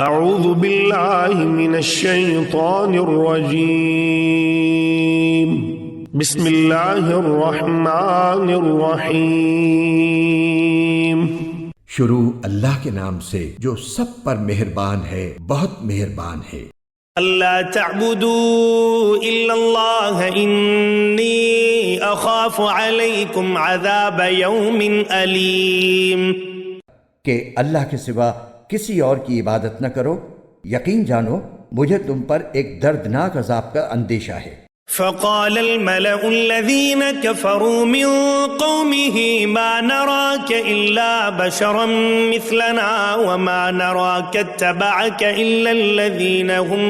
اعوذ باللہ من الشیطان الرجیم بسم اللہ الرحمن الرحیم۔ شروع اللہ کے نام سے جو سب پر مہربان ہے، بہت مہربان ہے۔ اللہ تعبدوا الا اللہ انی اخاف علیکم عذاب یوم علیم۔ کہ اللہ کے سوا کسی اور کی عبادت نہ کرو، یقین جانو مجھے تم پر ایک دردناک عذاب کا اندیشہ ہے۔ فقال الملأ الذين كفروا من قومه ما نراك إلا بشرا مثلنا وما نراك اتبعك إلا الذين هم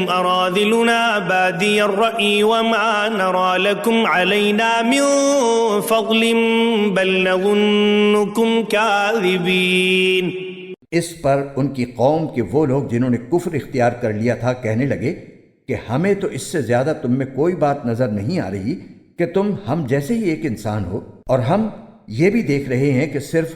أراذلنا بادي الرأي وما نرى لكم علينا من فضل بل نظنكم كاذبين۔ اس پر ان کی قوم کے وہ لوگ جنہوں نے کفر اختیار کر لیا تھا کہنے لگے کہ ہمیں تو اس سے زیادہ تم میں کوئی بات نظر نہیں آ رہی کہ تم ہم جیسے ہی ایک انسان ہو، اور ہم یہ بھی دیکھ رہے ہیں کہ صرف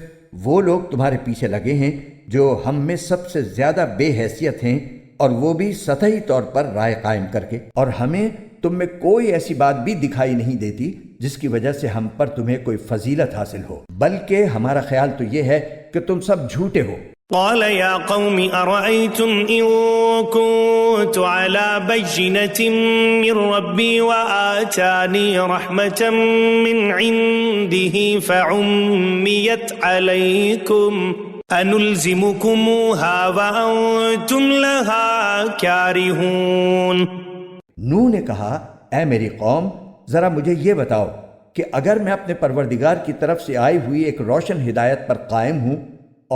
وہ لوگ تمہارے پیچھے لگے ہیں جو ہم میں سب سے زیادہ بے حیثیت ہیں، اور وہ بھی سطحی طور پر رائے قائم کر کے، اور ہمیں تم میں کوئی ایسی بات بھی دکھائی نہیں دیتی جس کی وجہ سے ہم پر تمہیں کوئی فضیلت حاصل ہو، بلکہ ہمارا خیال تو یہ ہے کہ تم سب جھوٹے ہو۔ قال يا قوم أرأيتم إن كنت على بينة من ربي وآتاني رحمة من عنده فعميت عليكم أنلزمكموها وأنتم لها كارهون۔ نوح نے کہا، اے میری قوم، ذرا مجھے یہ بتاؤ کہ اگر میں اپنے پروردگار کی طرف سے آئی ہوئی ایک روشن ہدایت پر قائم ہوں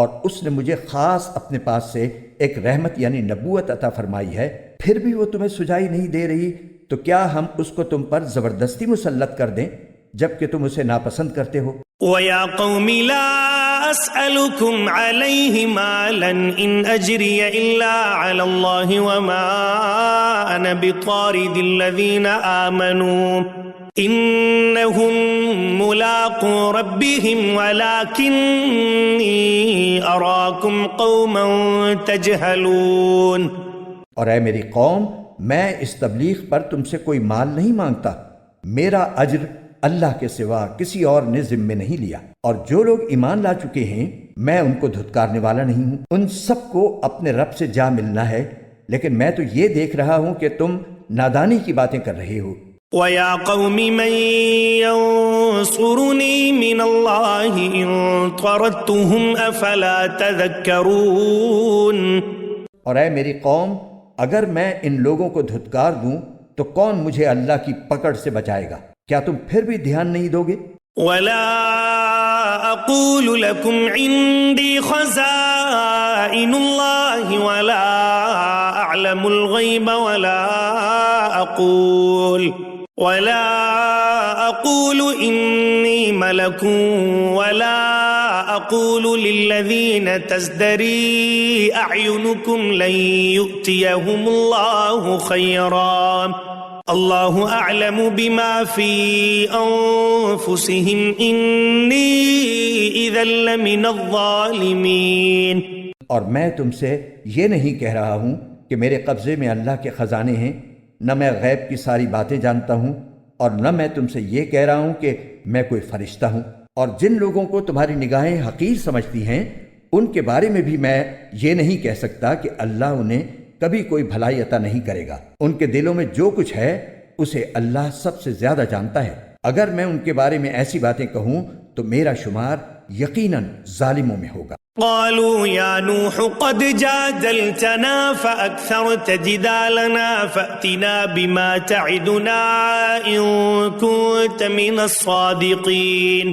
اور اس نے مجھے خاص اپنے پاس سے ایک رحمت یعنی نبوت عطا فرمائی ہے، پھر بھی وہ تمہیں سجائی نہیں دے رہی، تو کیا ہم اس کو تم پر زبردستی مسلط کر دیں جبکہ تم اسے ناپسند کرتے ہو؟ وَيَا قَوْمِ لَا أَسْأَلُكُمْ عَلَيْهِ مَالًا إِنْ أَجْرِيَ إِلَّا عَلَى اللَّهِ وَمَا أَنَا بِطَارِدِ الَّذِينَ آمَنُوا إِنَّهُمْ مُلَاقُو رَبِّهِمْ وَلَكِنِّي أَرَاكُمْ قَوْمًا تَجْهَلُونَ۔ اور اے میری قوم، میں اس تبلیغ پر تم سے کوئی مال نہیں مانگتا، میرا اجر اللہ کے سوا کسی اور نے ذمے نہیں لیا، اور جو لوگ ایمان لا چکے ہیں میں ان کو دھتکارنے والا نہیں ہوں۔ ان سب کو اپنے رب سے جا ملنا ہے، لیکن میں تو یہ دیکھ رہا ہوں کہ تم نادانی کی باتیں کر رہے ہو۔ وَيَا قَوْمِ مَنْ يَنْصُرُنِي مِنَ اللَّهِ إِنْ طَرَدتُّهُمْ أَفَلَا تَذَكَّرُونَ۔ اور اے میری قوم، اگر میں ان لوگوں کو دھتکار دوں تو کون مجھے اللہ کی پکڑ سے بچائے گا؟ کیا تم پھر بھی دھیان نہیں دو گے؟ وَلَا أَقُولُ لَكُمْ عِنْدِي خَزَائِنُ اللَّهِ وَلَا أَعْلَمُ الْغَيْبَ وَلَا أَقُولُ إِنِّي مَلَكٌ وَلَا أَقُولُ لِلَّذِينَ تَزْدَرِي أَعْيُنُكُمْ لَن يُؤْتِيَهُمُ اللَّهُ خَيْرًا اللہ اعلم بما فی انفسہم انی اذا لمن الظالمین۔ اور میں تم سے یہ نہیں کہہ رہا ہوں کہ میرے قبضے میں اللہ کے خزانے ہیں، نہ میں غیب کی ساری باتیں جانتا ہوں، اور نہ میں تم سے یہ کہہ رہا ہوں کہ میں کوئی فرشتہ ہوں، اور جن لوگوں کو تمہاری نگاہیں حقیر سمجھتی ہیں ان کے بارے میں بھی میں یہ نہیں کہہ سکتا کہ اللہ انہیں کبھی کوئی بھلائی عطا نہیں کرے گا۔ ان کے دلوں میں جو کچھ ہے اسے اللہ سب سے زیادہ جانتا ہے۔ اگر میں ان کے بارے میں ایسی باتیں کہوں تو میرا شمار یقیناً ظالموں میں ہوگا۔ قالوا یا نوح قد جادلتنا فأکثرت جدالنا فأتنا بما تعدنا ان كنت من الصادقین۔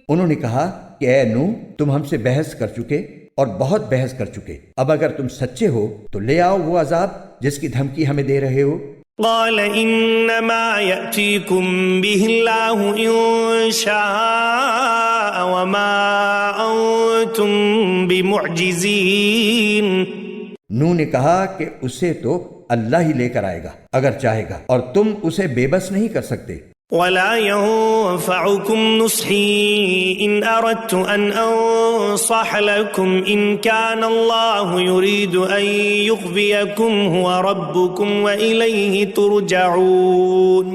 انہوں نے کہا کہ اے نوح، تم ہم سے بحث کر چکے اور بہت بحث کر چکے، اب اگر تم سچے ہو تو لے آؤ وہ عذاب جس کی دھمکی ہمیں دے رہے ہو۔ قال انما يأتيكم به الله ان شاء وما انتم بمعجزين۔ نوح نے کہا کہ اسے تو اللہ ہی لے کر آئے گا اگر چاہے گا، اور تم اسے بے بس نہیں کر سکتے۔ ولا ينفعكم نصحي إن أردت أن أنصح لكم إن كان الله يريد أن يغويكم هو ربكم وإليه ترجعون۔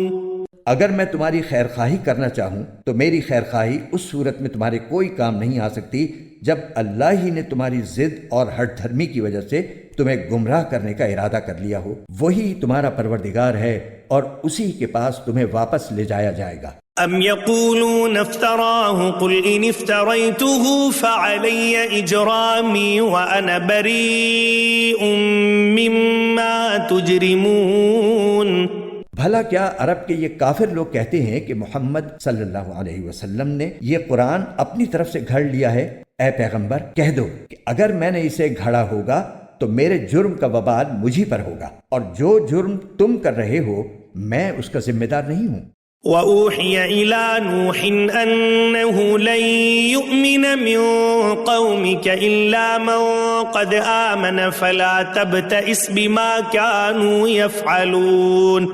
اگر میں تمہاری خیر خواہی کرنا چاہوں تو میری خیر خواہی اس صورت میں تمہارے کوئی کام نہیں آ سکتی جب اللہ ہی نے تمہاری ضد اور ہٹ دھرمی کی وجہ سے تمہیں گمراہ کرنے کا ارادہ کر لیا ہو۔ وہی تمہارا پروردگار ہے اور اسی کے پاس تمہیں واپس لے جایا جائے گا۔ ام يقولون افتراه قل ان افتريته فعلي اجرامي وانا بريء مما تجرمون۔ بھلا کیا عرب کے یہ کافر لوگ کہتے ہیں کہ محمد صلی اللہ علیہ وسلم نے یہ قرآن اپنی طرف سے گھڑ لیا ہے؟ اے پیغمبر کہہ دو کہ اگر میں نے اسے گھڑا ہوگا تو میرے جرم کا وبال مجھی پر ہوگا، اور جو جرم تم کر رہے ہو میں اس کا ذمہ دار نہیں ہوں۔ وَأُوحِيَ إِلَى نُوحٍ أَنَّهُ لَن يُؤْمِنَ مِن قَوْمِكَ إِلَّا مَن قَدْ آمَنَ فَلَا تَبْتَئِسْ بِمَا كَانُوا يَفْعَلُونَ۔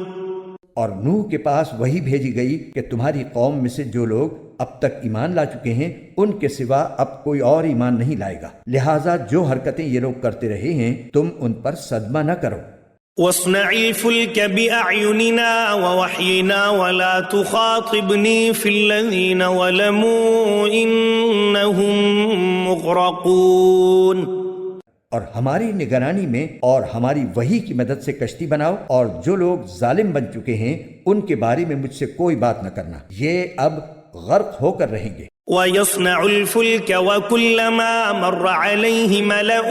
اور نوح کے پاس وہی بھیجی گئی کہ تمہاری قوم میں سے جو لوگ اب تک ایمان لا چکے ہیں ان کے سوا اب کوئی اور ایمان نہیں لائے گا، لہٰذا جو حرکتیں یہ لوگ کرتے رہے ہیں تم ان پر صدمہ نہ کرو۔ وَاصْنَعِ الْفُلْكَ بِأَعْيُنِنَا وَوَحْيِنَا وَلَا تُخَاطِبْنِي فِي الَّذِينَ ظَلَمُوا إِنَّهُمْ مُغْرَقُونَ۔ اور ہماری نگرانی میں اور ہماری وحی کی مدد سے کشتی بناؤ، اور جو لوگ ظالم بن چکے ہیں ان کے بارے میں مجھ سے کوئی بات نہ کرنا، یہ اب غرق ہو کر رہیں گے۔ وَيَصْنَعُ الْفُلْكَ وَكُلَّمَا مَرَّ عَلَيْهِ مَلَأٌ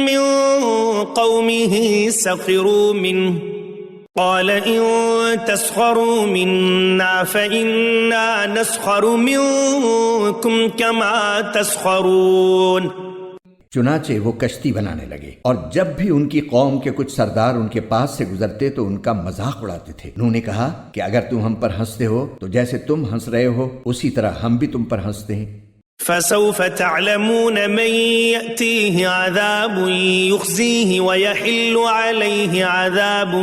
مِّن قَوْمِهِ سَخِرُوا مِنْهُ قَالَ إِن تَسْخَرُوا مِنَّا فَإِنَّا نَسْخَرُ مِنكُمْ كَمَا تَسْخَرُونَ۔ چنانچہ وہ کشتی بنانے لگے، اور جب بھی ان کی قوم کے کچھ سردار ان کے پاس سے گزرتے تو ان کا مذاق اڑاتے تھے۔ انہوں نے کہا کہ اگر تم ہم پر ہنستے ہو تو جیسے تم ہنس رہے ہو اسی طرح ہم بھی تم پر ہنستے ہیں۔ فَسَوْفَ تَعْلَمُونَ مَن يَأْتِيهِ عَذَابٌ يُخْزِيهِ وَيَحِلُّ عَلَيْهِ عَذَابٌ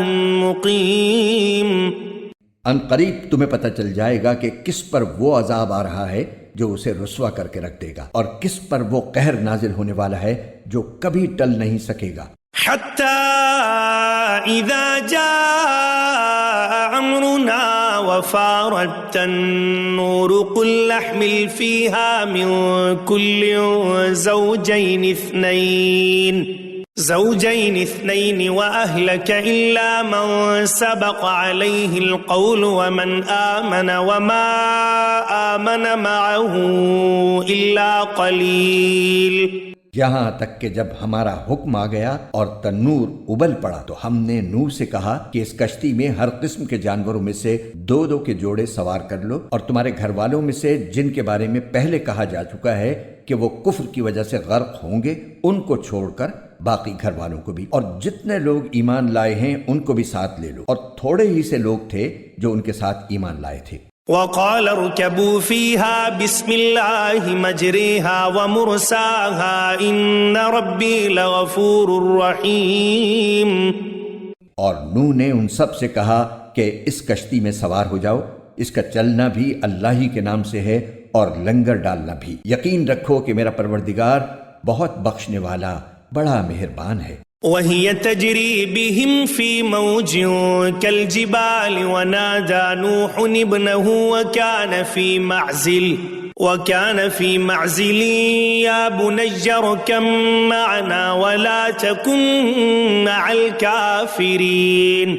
مُقِيمٌ۔ ان قریب تمہیں پتہ چل جائے گا کہ کس پر وہ عذاب آ رہا ہے جو اسے رسوا کر کے رکھ دے گا، اور کس پر وہ قہر نازل ہونے والا ہے جو کبھی ٹل نہیں سکے گا۔ حَتَّى إِذَا جَاءَ أَمْرُنَا وَفَارَتِ النُّورُ قُلْ نَحْمِلُ فِيهَا مِن كُلٍّ زوجين اثنين وأهلك إلا من سبق عليه القول ومن آمن وما آمن معه إلا قليل۔ یہاں تک کہ جب ہمارا حکم آ گیا اور تنور ابل پڑا تو ہم نے نوح سے کہا کہ اس کشتی میں ہر قسم کے جانوروں میں سے دو دو کے جوڑے سوار کر لو، اور تمہارے گھر والوں میں سے جن کے بارے میں پہلے کہا جا چکا ہے کہ وہ کفر کی وجہ سے غرق ہوں گے ان کو چھوڑ کر باقی گھر والوں کو بھی، اور جتنے لوگ ایمان لائے ہیں ان کو بھی ساتھ لے لو، اور تھوڑے ہی سے لوگ تھے جو ان کے ساتھ ایمان لائے تھے۔ وَقَالَ ارْكَبُوا فِيهَا بِسْمِ اللَّهِ مَجْرِيهَا وَمُرْسَاهَا إِنَّ رَبِّي لَغَفُورٌ رَحِيمٌ۔ اور نوح نے ان سب سے کہا کہ اس کشتی میں سوار ہو جاؤ، اس کا چلنا بھی اللہ ہی کے نام سے ہے اور لنگر ڈالنا بھی، یقین رکھو کہ میرا پروردگار بہت بخشنے والا بڑا مہربان ہے۔ وَهِيَ تَجْرِي بِهِمْ فِي مَوْجٍ كَالْجِبَالِ وَنَادَى نُوحٌ ابْنَهُ وَكَانَ فِي مَعْزِلٍ يَا بُنَيَّ ارْكَب مَّعَنَا وَلَا تَكُن مَّعَ الْكَافِرِينَ۔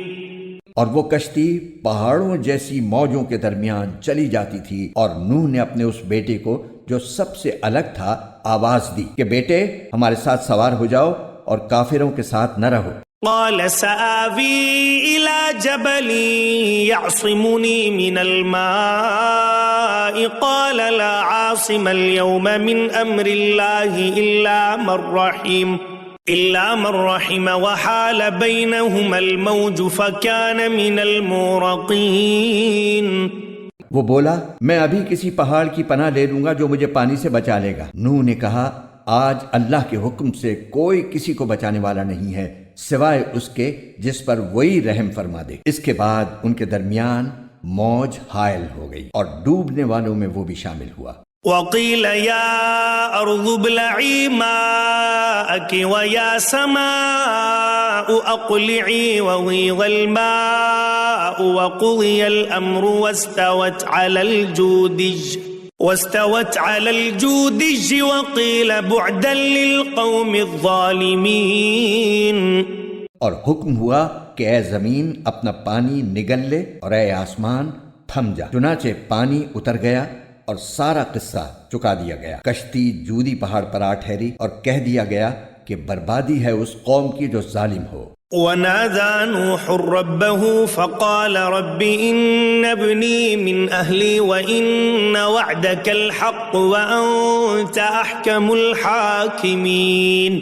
اور وہ کشتی پہاڑوں جیسی موجوں کے درمیان چلی جاتی تھی، اور نوح نے اپنے اس بیٹے کو جو سب سے الگ تھا آواز دی کہ بیٹے ہمارے ساتھ سوار ہو جاؤ اور کافروں کے ساتھ نہ رہو۔ قال سآوی إلى جبل يعصمني من الماء قال لا عاصم اليوم من أمر الله إلا من رحم وحال بينهما الموج فكان من المغرقين۔ وہ بولا میں ابھی کسی پہاڑ کی پناہ لے لوں گا جو مجھے پانی سے بچا لے گا۔ نوح نے کہا آج اللہ کے حکم سے کوئی کسی کو بچانے والا نہیں ہے سوائے اس کے جس پر وہی رحم فرما دے۔ اس کے بعد ان کے درمیان موج حائل ہو گئی اور ڈوبنے والوں میں وہ بھی شامل ہوا۔ وقيل يا أرض ابلعي ماءك ويا سماء أقلعي وغيض الماء وقضي الأمر واستوت على الجودج وقيل بعدا للقوم الظالمين۔ اور حکم ہوا کہ اے زمین اپنا پانی نگل لے اور اے آسمان تھم جا، چنانچہ پانی اتر گیا اور سارا قصہ چکا دیا گیا۔ کشتی جودی پہاڑ پر آ ٹھہری اور کہہ دیا گیا کہ بربادی ہے اس قوم کی جو ظالم ہو۔ ونادى نوح ربه فقال رب إن ابني من أهلي وإن وعدك الحق وأنت أحكم الحاكمين۔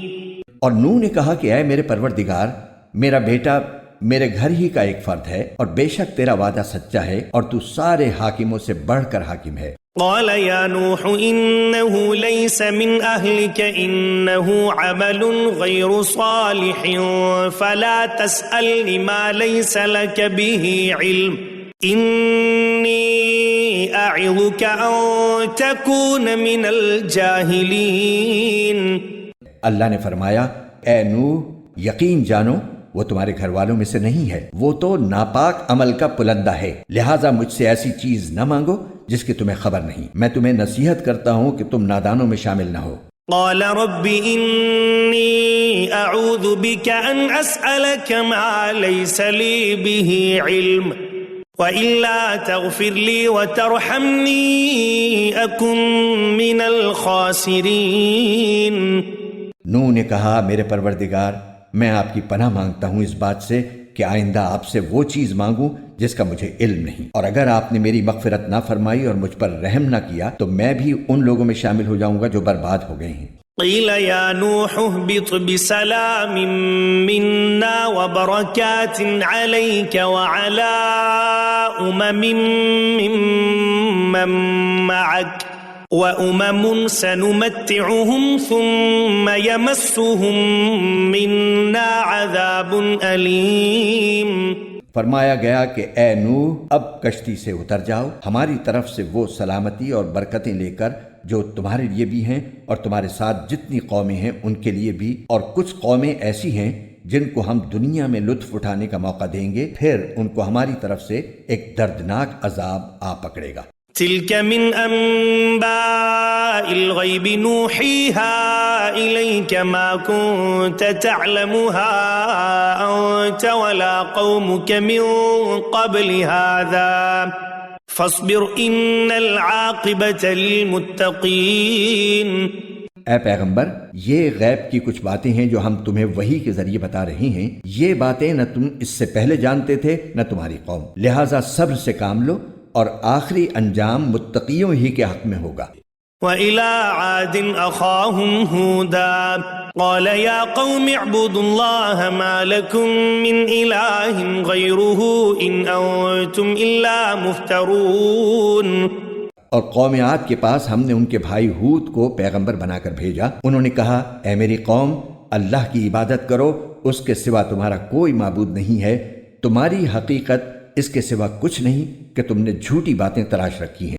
اور نوح نے کہا کہ اے میرے پروردگار، میرا بیٹا میرے گھر ہی کا ایک فرد ہے اور بے شک تیرا وعدہ سچا ہے اور تو سارے حاکموں سے بڑھ کر حاکم ہے۔ قال يا نوح إنه ليس من أهلك إنه عمل غير صالح فلا تسألني ما ليس لك به علم إني أعظك أن تكون من الجاهلين۔ اللہ نے فرمایا اے نوح، یقین جانو وہ تمہارے گھر والوں میں سے نہیں ہے، وہ تو ناپاک عمل کا پلندہ ہے، لہٰذا مجھ سے ایسی چیز نہ مانگو جس کی تمہیں خبر نہیں، میں تمہیں نصیحت کرتا ہوں کہ تم نادانوں میں شامل نہ ہو۔ قال رب إني أعوذ بك أن أسألك ما ليس لي به علم وإلا تغفر لي وترحمني أكن من الخاسرين۔ نوح نے کہا میرے پروردگار، میں آپ کی پناہ مانگتا ہوں اس بات سے کہ آئندہ آپ سے وہ چیز مانگوں جس کا مجھے علم نہیں، اور اگر آپ نے میری مغفرت نہ فرمائی اور مجھ پر رحم نہ کیا تو میں بھی ان لوگوں میں شامل ہو جاؤں گا جو برباد ہو گئے ہیں۔ قيل يا نوح اهبط بسلام منا وبركات عليك وعلى ممن معك وأمم سنمتعهم ثم يمسهم منا عذاب أليم۔ فرمایا گیا کہ اے نوح اب کشتی سے اتر جاؤ، ہماری طرف سے وہ سلامتی اور برکتیں لے کر جو تمہارے لیے بھی ہیں اور تمہارے ساتھ جتنی قومیں ہیں ان کے لیے بھی، اور کچھ قومیں ایسی ہیں جن کو ہم دنیا میں لطف اٹھانے کا موقع دیں گے، پھر ان کو ہماری طرف سے ایک دردناک عذاب آ پکڑے گا۔ تلك من أنباء الغيب نوحيها إليك ما كنت تعلمها أنت ولا قومك من قبل هذا فاصبر إن العاقبة للمتقين۔ اے پیغمبر، یہ غیب کی کچھ باتیں ہیں جو ہم تمہیں وحی کے ذریعے بتا رہے ہیں، یہ باتیں نہ تم اس سے پہلے جانتے تھے نہ تمہاری قوم، لہٰذا صبر سے کام لو اور آخری انجام متقیوں ہی کے حق میں ہوگا۔ وَإِلَىٰ عَادٍ أَخَاهُمْ هُودًا قَالَ يَا قَوْمِ اعْبُدُوا اللَّهَ مَا لَكُم مِّنْ إِلَٰهٍ غَيْرُهُ إِنْ أَنتُمْ إِلَّا مُفْتَرُونَ۔ اور قوم عاد کے پاس ہم نے ان کے بھائی ہود کو پیغمبر بنا کر بھیجا، انہوں نے کہا اے میری قوم، اللہ کی عبادت کرو، اس کے سوا تمہارا کوئی معبود نہیں ہے، تمہاری حقیقت اس کے سوا کچھ نہیں کہ تم نے جھوٹی باتیں تراش رکھی ہیں۔